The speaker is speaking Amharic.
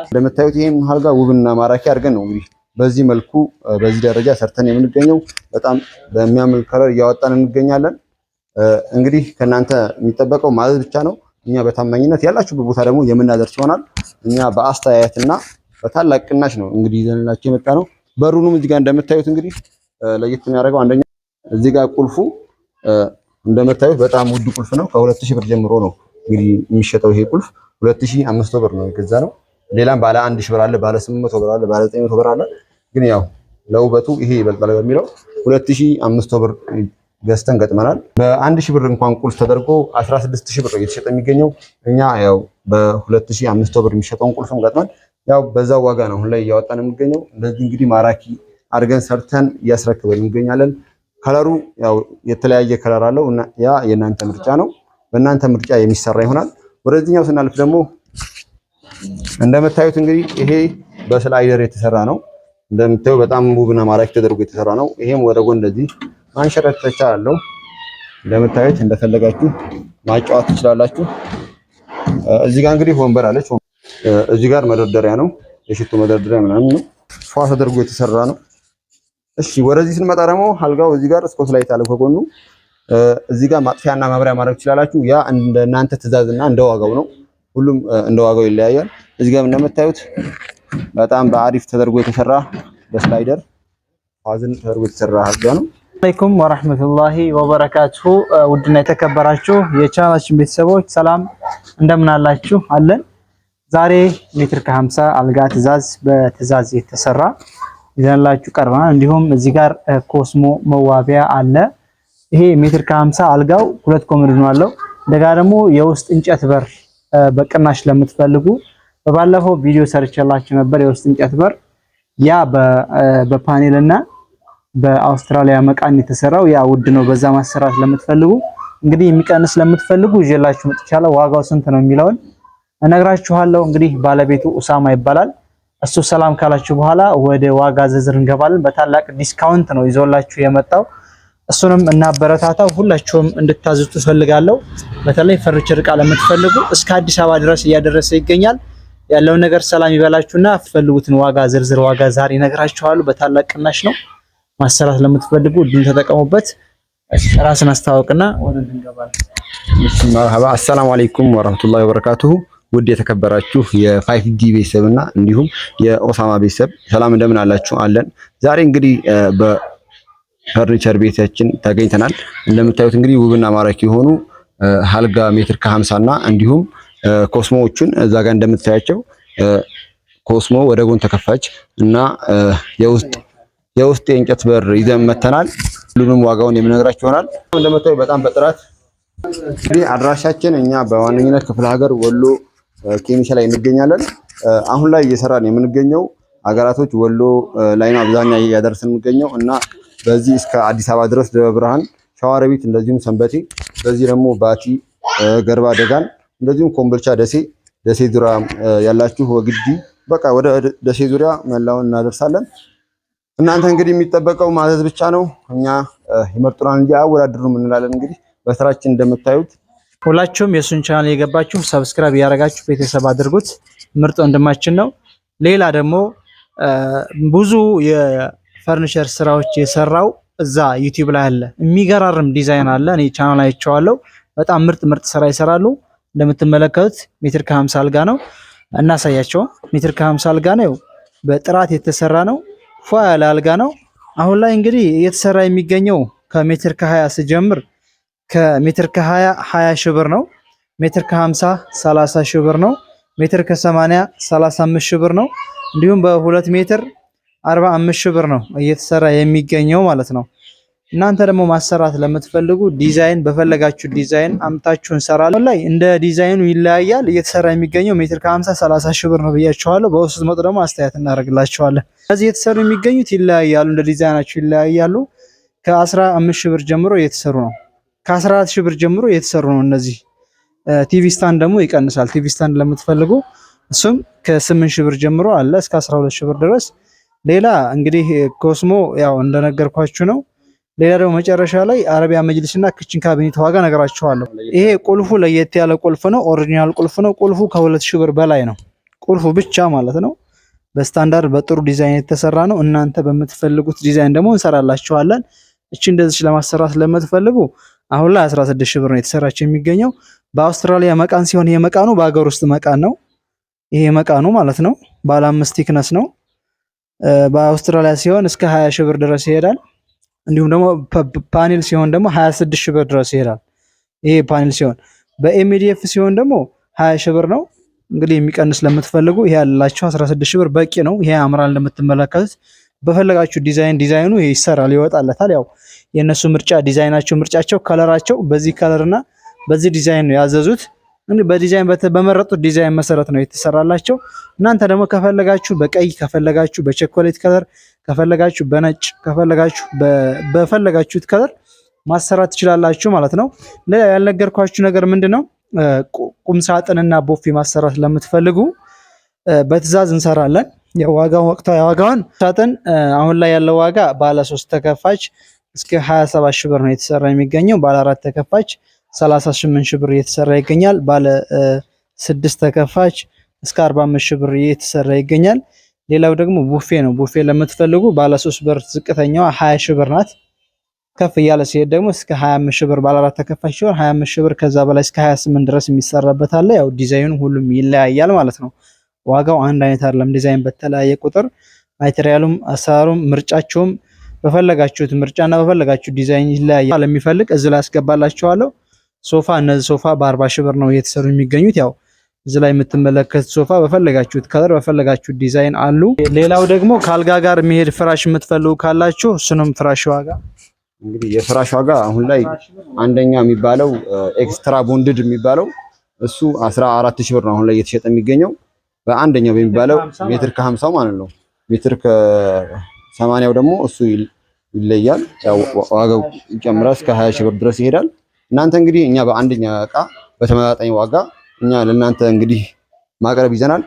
እንደምታዩት ይሄን አልጋ ውብና ማራኪ አድርገን ነው እንግዲህ በዚህ መልኩ በዚህ ደረጃ ሰርተን የምንገኘው። በጣም በሚያምር ከለር እያወጣን እንገኛለን። እንግዲህ ከናንተ የሚጠበቀው ማዘዝ ብቻ ነው። እኛ በታማኝነት ያላችሁበት ቦታ ደግሞ የምናደርስ ይሆናል። እኛ በአስተያየትና በታላቅ ቅናሽ ነው እንግዲህ ይዘንላችሁ የመጣ ነው። በሩንም እዚህ ጋር እንደምታዩት እንግዲህ ለየት የሚያደርገው አንደኛ እዚህ ጋር ቁልፉ እንደምታዩት በጣም ውድ ቁልፍ ነው። ከ2000 ብር ጀምሮ ነው እንግዲህ የሚሸጠው። ይሄ ቁልፍ 2500 ብር ነው የገዛ ነው። ሌላም ባለ 1000 ብር አለ፣ ባለ 800 ብር አለ፣ ባለ 900 ብር አለ። ግን ያው ለውበቱ ይሄ ይበልጣል በሚለው 2500 ብር ገዝተን ገጥመናል። በ1000 ብር እንኳን ቁልፍ ተደርጎ 16000 ብር እየተሸጠ የሚገኘው እኛ ያው በ2500 ብር የሚሸጠውን ቁልፍም ገጥመን ያው በዛው ዋጋ ነው አሁን ላይ እያወጣን የሚገኘው። እንደዚህ እንግዲህ ማራኪ አድርገን ሰርተን እያስረክበን እንገኛለን። ከለሩ ያው የተለያየ ከለር አለው እና ያ የእናንተ ምርጫ ነው። በእናንተ ምርጫ የሚሰራ ይሆናል። ወደዚህኛው ስናልፍ ደግሞ እንደምታዩት እንግዲህ ይሄ በስላይደር የተሰራ ነው። እንደምታዩ በጣም ውብና ማራኪ ተደርጎ የተሰራ ነው። ይሄም ወደ ጎን እንደዚህ ማንሸራተቻ አለው። እንደምታዩት እንደፈለጋችሁ ማጫወት ትችላላችሁ። እዚህ ጋር እንግዲህ ወንበር አለች። እዚህ ጋር መደርደሪያ ነው፣ የሽቶ መደርደሪያ ምናምን ነው። ፏ ተደርጎ የተሰራ ነው። እሺ ወደዚህ ስንመጣ ደግሞ አልጋው እዚህ ጋር ስኮት ላይት አለው ከጎኑ። እዚህ ጋር ማጥፊያና ማብሪያ ማድረግ ትችላላችሁ። ያ እንደ እናንተ ትዕዛዝና እንደ ዋጋው ነው። ሁሉም እንደ ዋጋው ይለያያል። እዚህ ጋር እንደምታዩት በጣም በአሪፍ ተደርጎ የተሰራ በስላይደር ፋዝን ተደርጎ የተሰራ አልጋ ነው። አለይኩም ወራህመቱላሂ ወበረካቱሁ። ውድና የተከበራችሁ የቻናላችን ቤተሰቦች ሰላም እንደምን አላችሁ? አለን። ዛሬ ሜትር ከ50 አልጋ በትዕዛዝ የተሰራ ይዘንላችሁ ቀርበናል። እንዲሁም እዚህ ጋር ኮስሞ መዋቢያ አለ። ይሄ ሜትር ከ50 አልጋው 2 ኮመዲኖ አለው። እንደጋ ደግሞ የውስጥ እንጨት በር በቅናሽ ለምትፈልጉ በባለፈው ቪዲዮ ሰርቼላችሁ ነበር። የውስጥ እንጨት በር ያ በፓኔልና በአውስትራሊያ መቃን የተሰራው ያ ውድ ነው። በዛ ማሰራት ለምትፈልጉ እንግዲህ የሚቀንስ ለምትፈልጉ ይዤላችሁ መጥቻለሁ። ዋጋው ስንት ነው የሚለውን እነግራችኋለሁ። እንግዲህ ባለቤቱ ኡሳማ ይባላል። እሱ ሰላም ካላችሁ በኋላ ወደ ዋጋ ዝርዝር እንገባለን። በታላቅ ዲስካውንት ነው ይዞላችሁ የመጣው። እሱንም እናበረታታው። ሁላችሁም እንድታዙት ፈልጋለሁ። በተለይ ፈርኒቸር ዕቃ ለምትፈልጉ እስከ አዲስ አበባ ድረስ እያደረሰ ይገኛል። ያለውን ነገር ሰላም ይበላችሁና ፈልጉትን ዋጋ ዝርዝር ዋጋ ዛሬ እነግራችኋለሁ። በታላቅ ቅናሽ ነው። ማሰራት ለምትፈልጉ እድሉን ተጠቀሙበት። ራስን አስተዋውቅና ወደ እንገባለን። መርሐባ። አሰላሙ አለይኩም ወራህመቱላሂ ወበረካቱሁ። ውድ የተከበራችሁ የ5ዲ ቤተሰብና እንዲሁም የኦሳማ ቤተሰብ ሰላም እንደምን አላችሁ? አለን። ዛሬ እንግዲህ በፈርኒቸር ቤታችን ተገኝተናል። እንደምታዩት እንግዲህ ውብና ማራኪ የሆኑ አልጋ ሜትር ከ50 እና እንዲሁም ኮስሞዎቹን እዛ ጋር እንደምታያቸው ኮስሞ ወደ ጎን ተከፋች እና የውስጥ የእንጨት በር ይዘን መተናል። ሁሉንም ዋጋውን የምነግራችሁ ይሆናል። እንደምታዩ በጣም በጥራት እንግዲህ አድራሻችን እኛ በዋነኝነት ክፍለ ሀገር ወሎ ኬሚሴ ላይ እንገኛለን። አሁን ላይ እየሰራን የምንገኘው ሀገራቶች ወሎ ላይ ነው አብዛኛው እያደረስን እንገኘው እና በዚህ እስከ አዲስ አበባ ድረስ ደብረ ብርሃን፣ ሸዋሮቢት እንደዚሁም ሰንበቴ፣ በዚህ ደግሞ ባቲ፣ ገርባ ደጋን እንደዚሁም ኮምቦልቻ፣ ደሴ ዙሪያ ያላችሁ ወግዲ በቃ ወደ ደሴ ዙሪያ መላውን እናደርሳለን። እናንተ እንግዲህ የሚጠበቀው ማዘዝ ብቻ ነው። እኛ ይመርጡናል እንጂ አወዳድሩም እንላለን። እንግዲህ በስራችን እንደምታዩት ሁላችሁም የሱን ቻናል የገባችሁ ሰብስክራይብ ያደረጋችሁ ቤተሰብ አድርጉት። ምርጥ ወንድማችን ነው። ሌላ ደግሞ ብዙ የፈርኒቸር ስራዎች የሰራው እዛ ዩቲዩብ ላይ አለ። የሚገራርም ዲዛይን አለ። እኔ ቻናል አይቼዋለሁ። በጣም ምርጥ ስራ ይሰራሉ። እንደምትመለከቱት ሜትር ከ50 አልጋ ነው። እናሳያቸው። ሜትር ከ50 አልጋ ነው። በጥራት የተሰራ ነው። ፏ ያለ አልጋ ነው። አሁን ላይ እንግዲህ እየተሰራ የሚገኘው ከሜትር ከ20 ሲጀምር ከሜትር ከ20 20 ሺህ ብር ነው። ሜትር ከ50 30 ሺህ ብር ነው። ሜትር ከ80 35 ሺህ ብር ነው። እንዲሁም በ2 ሜትር 45 ሺህ ብር ነው እየተሰራ የሚገኘው ማለት ነው። እናንተ ደግሞ ማሰራት ለምትፈልጉ ዲዛይን በፈለጋችሁ ዲዛይን አምጣችሁ እንሰራለን። ላይ እንደ ዲዛይኑ ይለያያል። እየተሰራ የሚገኘው ሜትር ከ50 30 ሺህ ብር ነው ብያችኋለሁ። በውስጥ መጡ ደግሞ አስተያየት እናደርግላችኋለን። እዚህ የተሰሩ የሚገኙት ይለያያሉ፣ እንደ ዲዛይናቸው ይለያያሉ። ከ15 ሺህ ብር ጀምሮ እየተሰሩ ነው። ከ14 ሺህ ብር ጀምሮ እየተሰሩ ነው። እነዚህ ቲቪ ስታንድ ደግሞ ይቀንሳል። ቲቪ ስታንድ ለምትፈልጉ እሱም ከ8 ሺህ ብር ጀምሮ አለ እስከ 12 ሺህ ብር ድረስ። ሌላ እንግዲህ ኮስሞ ያው እንደነገርኳችሁ ነው። ሌላ ደግሞ መጨረሻ ላይ አረቢያ መጅሊስና ክችን ካቢኔት ዋጋ ነገራችኋለሁ። ይሄ ቁልፉ ለየት ያለ ቁልፍ ነው። ኦሪጂናል ቁልፍ ነው። ቁልፉ ከ2000 ብር በላይ ነው። ቁልፉ ብቻ ማለት ነው። በስታንዳርድ በጥሩ ዲዛይን የተሰራ ነው። እናንተ በምትፈልጉት ዲዛይን ደግሞ እንሰራላችኋለን። እቺ እንደዚህ ለማሰራት ለምትፈልጉ አሁን ላይ 16 ሺህ ብር ነው የተሰራች የሚገኘው። በአውስትራሊያ መቃን ሲሆን ይሄ መቃኑ በሀገር ውስጥ መቃን ነው። ይሄ መቃኑ ማለት ነው ባለ 5 ቲክነስ ነው። በአውስትራሊያ ሲሆን እስከ 20 ሺህ ብር ድረስ ይሄዳል። እንዲሁም ደግሞ ፓኔል ሲሆን ደግሞ 26 ሺህ ብር ድረስ ይሄዳል። ይሄ ፓኔል ሲሆን በኤምዲኤፍ ሲሆን ደግሞ 20 ሺህ ብር ነው። እንግዲህ የሚቀንስ ለምትፈልጉ ይሄ ያላችሁ 16 ሺህ ብር በቂ ነው። ይሄ ያምራል እንደምትመለከቱት። በፈለጋችሁ ዲዛይኑ ይሄ ይሰራል ይወጣለታል። ያው የነሱ ምርጫ ዲዛይናቸው ምርጫቸው ከለራቸው በዚህ ከለርና በዚህ ዲዛይን ነው ያዘዙት። እንግዲህ በዲዛይን በመረጡት ዲዛይን መሰረት ነው የተሰራላቸው። እናንተ ደግሞ ከፈለጋችሁ በቀይ ከፈለጋችሁ በቸኮሌት ከለር ከፈለጋችሁ በነጭ ከፈለጋችሁ በፈለጋችሁት ከለር ማሰራት ትችላላችሁ ማለት ነው። ሌላ ያልነገርኳችሁ ነገር ምንድነው? ቁም ሳጥንና ቦፌ ማሰራት ለምትፈልጉ በትዕዛዝ እንሰራለን። የዋጋውን ወቅታዊ ዋጋውን ሳጥን አሁን ላይ ያለው ዋጋ ባለ 3 ተከፋች እስከ 27 ሺህ ብር ነው የተሰራ የሚገኘው። ባለ 4 ተከፋች 38 ሺህ ብር እየተሰራ ይገኛል። ባለ 6 ተከፋች እስከ 45 ሺህ ብር እየተሰራ ይገኛል። ሌላው ደግሞ ቡፌ ነው። ቡፌ ለምትፈልጉ ባለ 3 ብር ዝቅተኛዋ 20 ሺህ ብር ናት። ከፍ እያለ ሲሄድ ደግሞ እስከ 25 ሺህ ብር ባለ 4 ተከፋች ሲሆን 25 ሺህ ብር ከዛ በላይ እስከ 28 ድረስ የሚሰራበት አለ። ያው ዲዛይኑ ሁሉም ይለያያል ማለት ነው። ዋጋው አንድ አይነት አይደለም። ዲዛይን በተለያየ ቁጥር ማቴሪያሉም አሰራሩም ምርጫቸውም በፈለጋችሁት ምርጫና በፈለጋችሁት ዲዛይን ይለያያል። ለሚፈልግ እዚህ ላይ አስገባላችኋለሁ። ሶፋ እነዚህ ሶፋ በ40 ሺህ ብር ነው እየተሰሩ የሚገኙት። ያው እዚህ ላይ የምትመለከቱት ሶፋ በፈለጋችሁት ከለር በፈለጋችሁት ዲዛይን አሉ። ሌላው ደግሞ ከአልጋ ጋር የሚሄድ ፍራሽ የምትፈልጉ ካላችሁ እሱንም ፍራሽ ዋጋ እንግዲህ የፍራሽ ዋጋ አሁን ላይ አንደኛ የሚባለው ኤክስትራ ቦንድድ የሚባለው እሱ 14 ሺህ ብር ነው አሁን ላይ እየተሸጠ የሚገኘው። በአንደኛው በሚባለው ሜትር ከ50 ማለት ነው። ሜትር ከ80 ደግሞ እሱ ይለያል። ያው ዋጋው ይጨምራል እስከ 20 ሺህ ብር ድረስ ይሄዳል። እናንተ እንግዲህ እኛ በአንደኛ እቃ በተመጣጣኝ ዋጋ እኛ ለእናንተ እንግዲህ ማቅረብ ይዘናል።